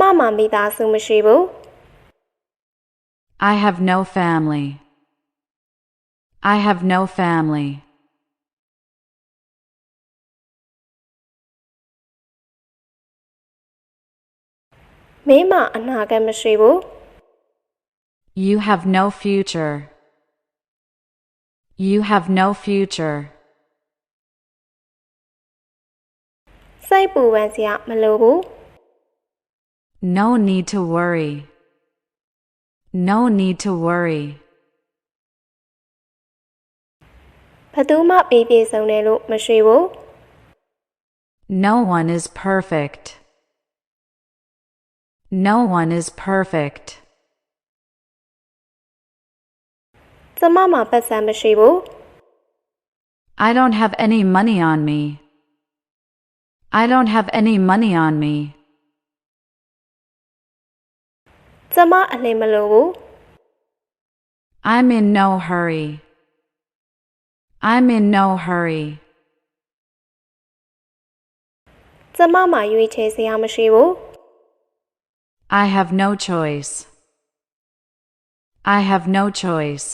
မမှာမိသားစုမရှိဘူး I have no family. I have no family. မင်းမှာအနာဂတ်မရှိဘူး You have no future. You have no future. စိတ်ပူပန်စရာမလိုဘူး No need to worry. No need to worry. ဘယ်သူမှပြည့်စုံတယ်လို့မရှိဘူး No one is perfect. No one is perfect. ကျမမှာပတ်စံမရှိဘူး I don't have any money on me. I don't have any money on me. ကျမအလင်းမလိုဘူး I'm in no hurry. I'm in no hurry. ကျမမှာရွေးချယ်စရာမရှိဘူး I have no choice. I have no choice.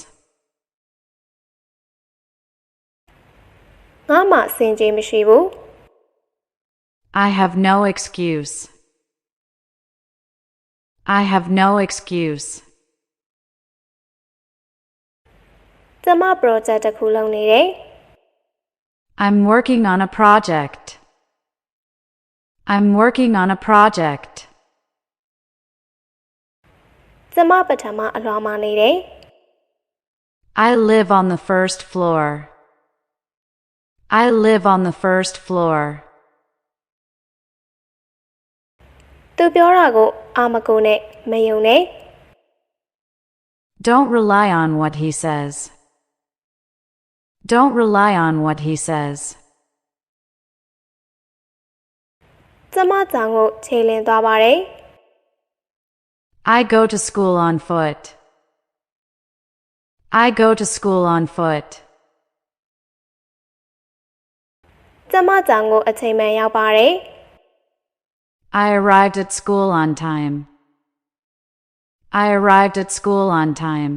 ငါမှာစင်ကြေးမရှိဘူး I have no excuse. I have no excuse. ကျမ project တစ်ခုလုပ်နေတယ် I'm working on a project. I'm working on a project. ကျမပထမအလွှာမှာနေတယ် I live on the first floor. I live on the first floor. သူပြောတာကိုအာမကိုနဲ့မယုံနဲ့ Don't rely on what he says. Don't rely on what he says. ကျမကြောင့်ကိုခြေလင်းသွားပါတယ် I go to school on foot. I go to school on foot. ကျမကြောင့်ကိုအချိန်မှန်ရောက်ပါတယ် I arrived at school on time. I arrived at school on time.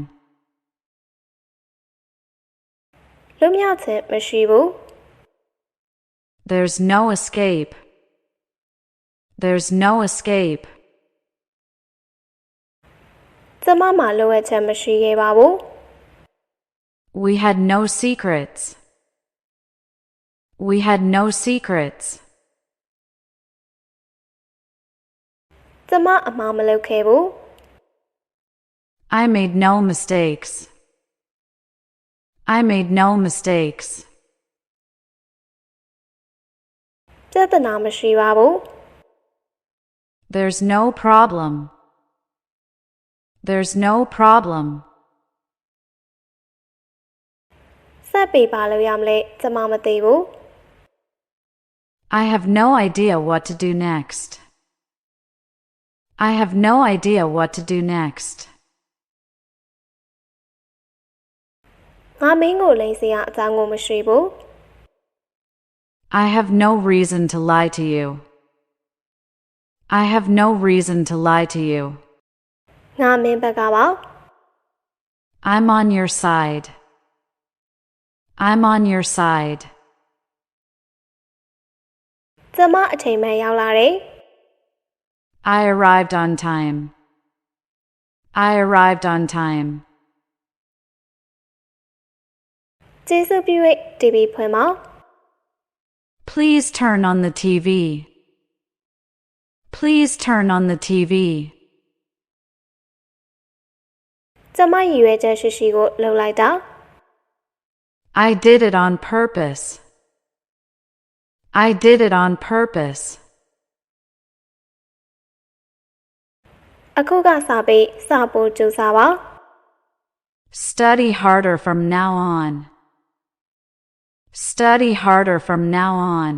လွတ်မြောက်ခြင်းမရှိဘူး There's no escape. There's no escape. ကျမမှာလိုအပ်ချက်မရှိခဲ့ပါဘူး We had no secrets. We had no secrets. ကျမအမှားမလုပ်ခဲ့ဘူး I made no mistakes. I made no mistakes. ပြဿနာမရှိပါဘူး There's no problem. There's no problem. ဆက်ပြီးပါလို့ရမလဲကျမမသိဘူး I have no idea what to do next. I have no idea what to do next. ငါမင်းကိုလိမ်စရာအကြောင်းကိုမရှိဘူး I have no reason to lie to you. I have no reason to lie to you. ငါမင်းဘက်ကပါ I'm on your side. I'm on your side. ကျမအချိန်မှန်ရောက်လာတယ် I arrived on time. I arrived on time. ကျေးဇူးပြု၍ TV ဖွင့်ပါ Please turn on the TV. Please turn on the TV. ကျမရည်ရွယ်ချက်ရှိရှိကိုလုပ်လိုက်တာ I did it on purpose. I did it on purpose. အခုကစပြီးစဖို့ကြိုးစားပါ Study harder from now on. Study harder from now on.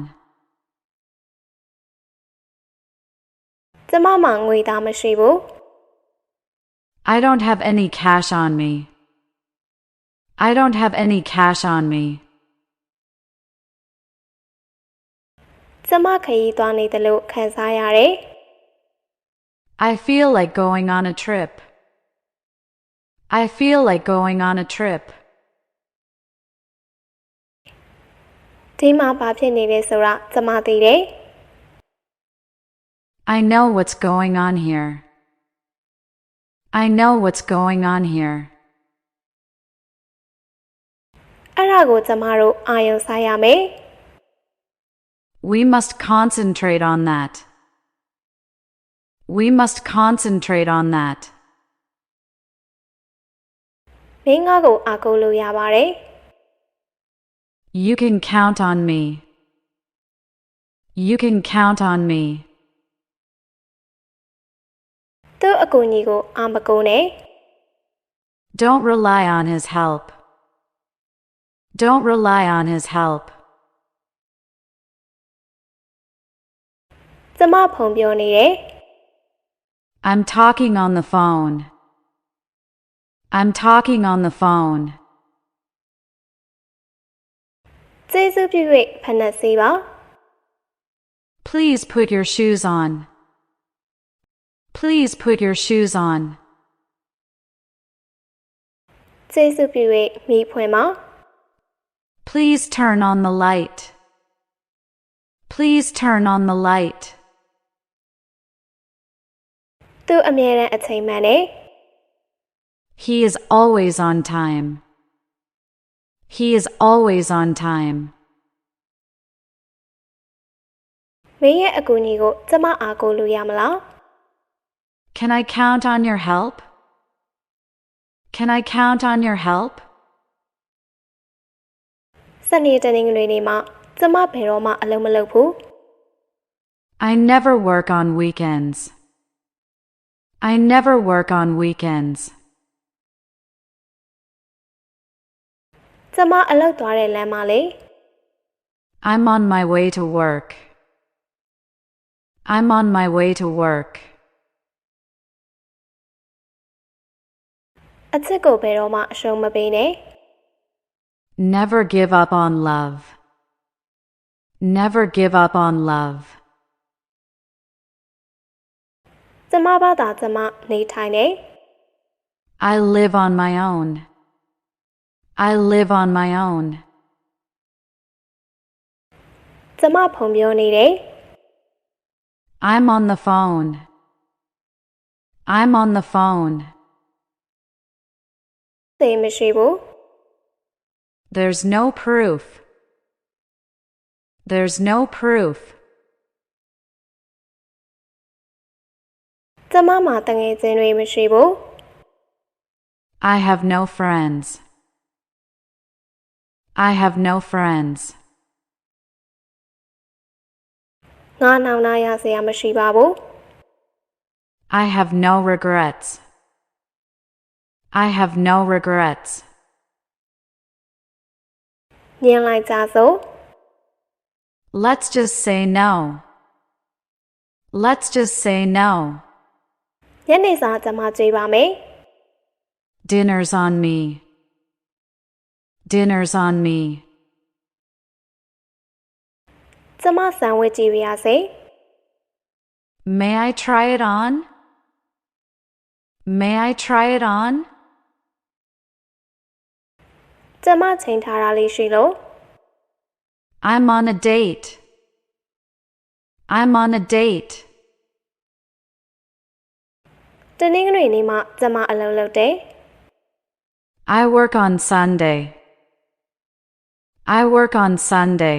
ကျမမှာငွေသားမရှိဘူး I don't have any cash on me. I don't have any cash on me. ကျမခရီးသွားနေတယ်လို့ခံစားရတယ် I feel like going on a trip. I feel like going on a trip. ဒီမှာဘာဖြစ်နေလဲဆိုတာကျမသိတယ် I know what's going on here. I know what's going on here. အဲ့ဒါကိုကျမတို့အာရုံစိုက်ရမယ် We must concentrate on that. We must concentrate on that. မင်းငါကိုအားကိုးလို့ရပါတယ် You can count on me. You can count on me. သူ့အကူအညီကိုအာမကိုးနဲ့ Don't rely on his help. Don't rely on his help. ကျမဖုန်းပြောနေတယ် I'm talking on the phone. I'm talking on the phone. ကျေးဇူးပြု၍ဖနက်စီပါ Please put your shoes on. Please put your shoes on. ကျေးဇူးပြု၍မိဖွင့်ပါ Please turn on the light. Please turn on the light. သူအမြဲတမ်းအချိန်မှန်တယ် He is always on time. He is always on time. မင်းရဲ့အကူအညီကိုကျမအားကိုးလို့ရမလား Can I count on your help? Can I count on your help? စနေတနင်္ဂနွေနေ့မှာကျမဘယ်တော့မှအလုပ်မလုပ်ဘူး I never work on weekends. I never work on weekends. ကျမအလုပ်သွားတဲ့လမ်းမှာလေ I'm on my way to work. I'm on my way to work. အချစ်ကိုဘယ်တော့မှအရှုံးမပေးနဲ့ Never give up on love. Never give up on love. ကျမဘာသာကျမနေထိုင်နေ I live on my own. I live on my own. ကျမဖုန်းပြောနေတယ် I'm on the phone. I'm on the phone. သိမရှိဘူး There's no proof. There's no proof. ကျမမှာတငယ်ချင်းတွေမရှိဘူး I have no friends. I have no friends. ငါနောင်နာရစရာမရှိပါဘူး I have no regrets. I have no regrets. ညင်လိုက်ကြစို့ Let's just say no. Let's just say no. ညနေစာကျမကြွေးပါမယ် Dinner's on me. Dinner's on me. ကျမဆန်ဝစ်ကြည့်ပါရစေ May I try it on? May I try it on? ကျမချိန်ထားတာလေးရှိလို့ I'm on a date. I'm on a date. တနင်္ဂနွေနေ့မှကျမအလုပ်လုပ်တယ် I work on Sunday. I work on Sunday.